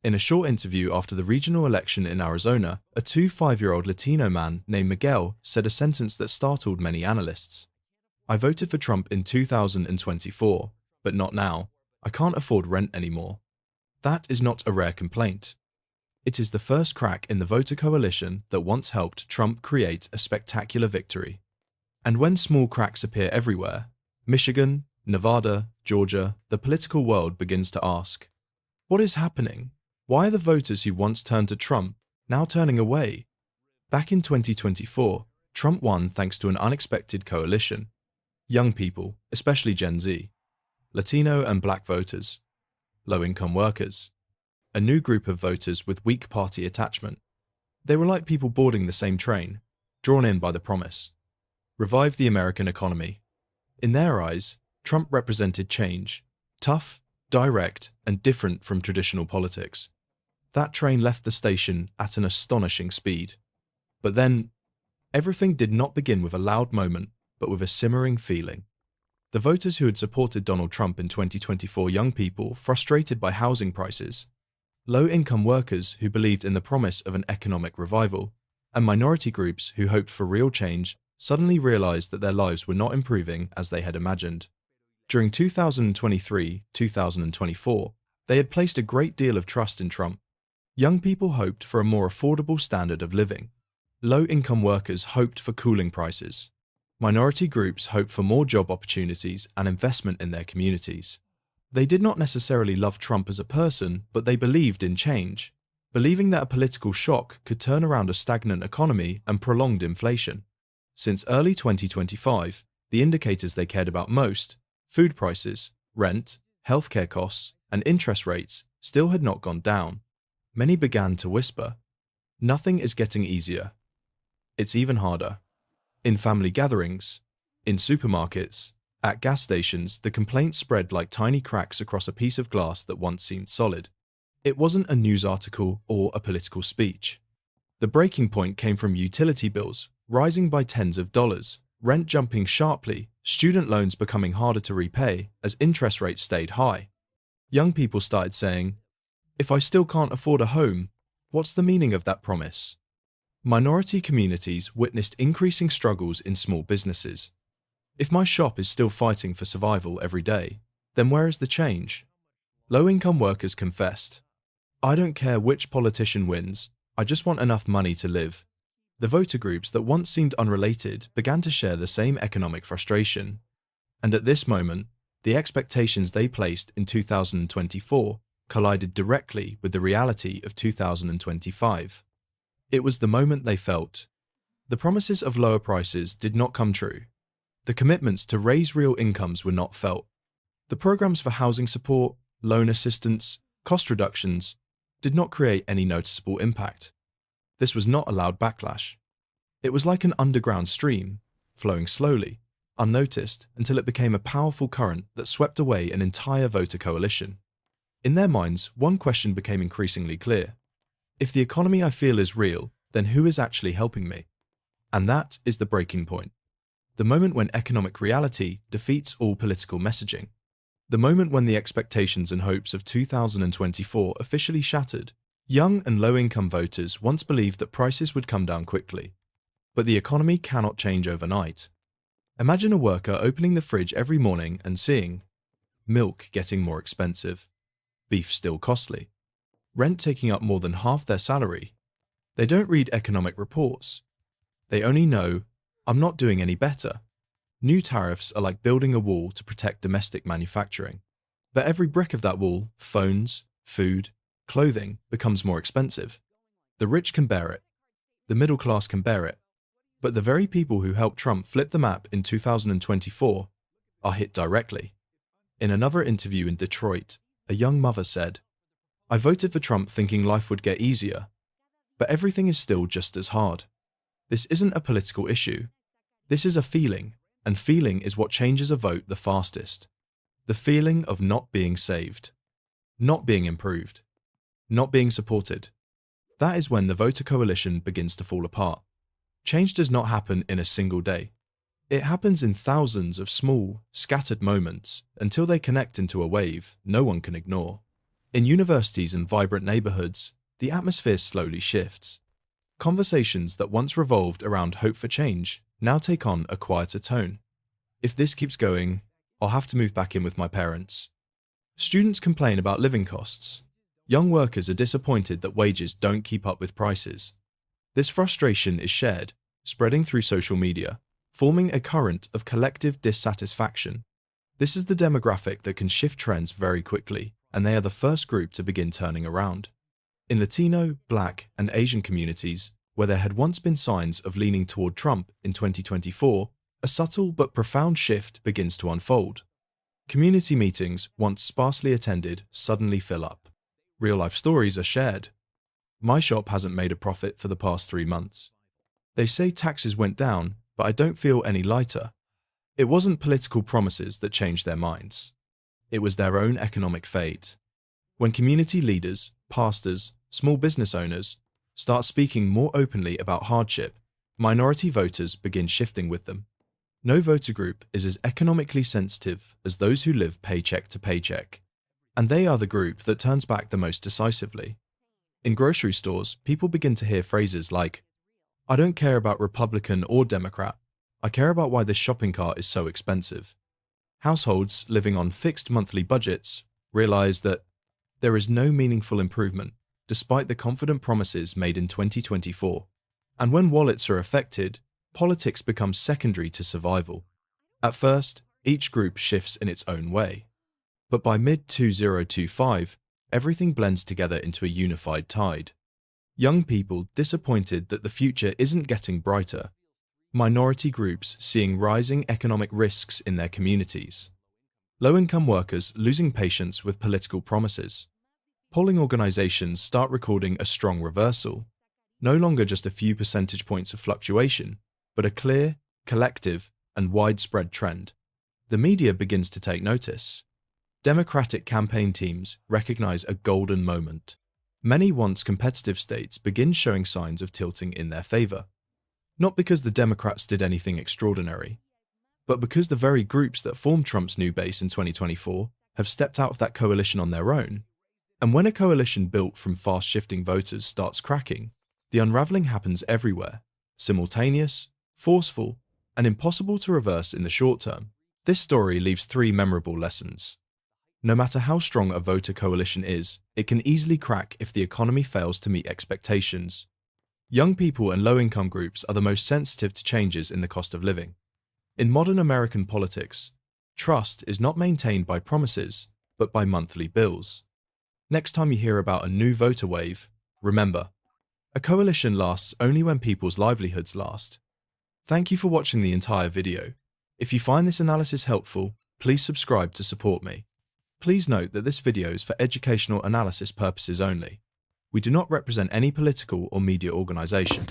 In a short interview after the regional election in Arizona, a 25-year-old Latino man named Miguel said a sentence that startled many analysts. "I voted for Trump in 2024, but not now. I can't afford rent anymore." That is not a rare complaint. It is the first crack in the voter coalition that once helped Trump create a spectacular victory. And when small cracks appear everywhere, Michigan, Nevada, Georgia, the political world begins to ask, what is happening? Why are the voters who once turned to Trump now turning away? Back in 2024, Trump won thanks to an unexpected coalition. Young people, especially Gen Z, Latino and Black voters, low-income workers, a new group of voters with weak party attachment. They were like people boarding the same train, drawn in by the promise. Revive the American economy. In their eyes, Trump represented change, tough, direct, and different from traditional politics. That train left the station at an astonishing speed. But then, everything did not begin with a loud moment, but with a simmering feeling. The voters who had supported Donald Trump in 2024, young people frustrated by housing prices, low-income workers who believed in the promise of an economic revival, and minority groups who hoped for real change, suddenly realized that their lives were not improving as they had imagined. During 2023-2024, they had placed a great deal of trust in Trump. Young people hoped for a more affordable standard of living. Low-income workers hoped for cooling prices. Minority groups hoped for more job opportunities and investment in their communities. They did not necessarily love Trump as a person, but they believed in change, believing that a political shock could turn around a stagnant economy and prolonged inflation. Since early 2025, the indicators they cared about most, food prices, rent, healthcare costs, and interest rates, still had not gone down. Many began to whisper, "Nothing is getting easier. It's even harder." In family gatherings, in supermarkets, at gas stations, the complaints spread like tiny cracks across a piece of glass that once seemed solid. It wasn't a news article or a political speech. The breaking point came from utility bills rising by tens of dollars, rent jumping sharply, student loans becoming harder to repay as interest rates stayed high. Young people started saying, "If I still can't afford a home, what's the meaning of that promise?" Minority communities witnessed increasing struggles in small businesses. "If my shop is still fighting for survival every day, then where is the change?" Low-income workers confessed, "I don't care which politician wins, I just want enough money to live." The voter groups that once seemed unrelated began to share the same economic frustration. And at this moment, the expectations they placed in 2024 collided directly with the reality of 2025. It was the moment they felt. The promises of lower prices did not come true. The commitments to raise real incomes were not felt. The programs for housing support, loan assistance, cost reductions did not create any noticeable impact. This was not a loud backlash. It was like an underground stream, flowing slowly, unnoticed, until it became a powerful current that swept away an entire voter coalition. In their minds, one question became increasingly clear. If the economy I feel is real, then who is actually helping me? And that is the breaking point. The moment when economic reality defeats all political messaging. The moment when the expectations and hopes of 2024 officially shattered. Young and low-income voters once believed that prices would come down quickly. But the economy cannot change overnight. Imagine a worker opening the fridge every morning and seeing milk getting more expensive, beef still costly, rent taking up more than half their salary. They don't read economic reports. They only know, "I'm not doing any better." New tariffs are like building a wall to protect domestic manufacturing. But every brick of that wall, phones, food, clothing, becomes more expensive. The rich can bear it. The middle class can bear it. But the very people who helped Trump flip the map in 2024 are hit directly. In another interview in Detroit, a young mother said, "I voted for Trump thinking life would get easier, but everything is still just as hard. This isn't a political issue. This is a feeling, and feeling is what changes a vote the fastest. The feeling of not being saved, not being improved, not being supported. That is when the voter coalition begins to fall apart. Change does not happen in a single day. It happens in thousands of small, scattered moments until they connect into a wave no one can ignore. In universities and vibrant neighborhoods, the atmosphere slowly shifts. Conversations that once revolved around hope for change now take on a quieter tone. If this keeps going, I'll have to move back in with my parents. Students complain about living costs. Young workers are disappointed that wages don't keep up with prices. This frustration is shared, spreading through social media, forming a current of collective dissatisfaction. This is the demographic that can shift trends very quickly, and they are the first group to begin turning around. In Latino, Black, and Asian communities, where there had once been signs of leaning toward Trump in 2024, a subtle but profound shift begins to unfold. Community meetings, once sparsely attended, suddenly fill up. Real-life stories are shared. My shop hasn't made a profit for the past 3 months. They say taxes went down, but I don't feel any lighter. It wasn't political promises that changed their minds. It was their own economic fate. When community leaders, pastors, small business owners start speaking more openly about hardship, minority voters begin shifting with them. No voter group is as economically sensitive as those who live paycheck to paycheck, and they are the group that turns back the most decisively. In grocery stores, people begin to hear phrases like, "I don't care about Republican or Democrat. I care about why this shopping cart is so expensive." Households living on fixed monthly budgets realize that there is no meaningful improvement despite the confident promises made in 2024. And when wallets are affected, politics becomes secondary to survival. At first, each group shifts in its own way. But by mid-2025, everything blends together into a unified tide. Young people disappointed that the future isn't getting brighter. Minority groups seeing rising economic risks in their communities. Low-income workers losing patience with political promises. Polling organizations start recording a strong reversal. No longer just a few percentage points of fluctuation, but a clear, collective, and widespread trend. The media begins to take notice. Democratic campaign teams recognize a golden moment. Many once competitive states begin showing signs of tilting in their favor. Not because the Democrats did anything extraordinary, but because the very groups that formed Trump's new base in 2024 have stepped out of that coalition on their own. And when a coalition built from fast-shifting voters starts cracking, the unraveling happens everywhere, simultaneous, forceful, and impossible to reverse in the short term. This story leaves 3 memorable lessons. No matter how strong a voter coalition is, it can easily crack if the economy fails to meet expectations. Young people and low-income groups are the most sensitive to changes in the cost of living. In modern American politics, trust is not maintained by promises, but by monthly bills. Next time you hear about a new voter wave, remember, a coalition lasts only when people's livelihoods last. Thank you for watching the entire video. If you find this analysis helpful, please subscribe to support me. Please note that this video is for educational analysis purposes only. We do not represent any political or media organization.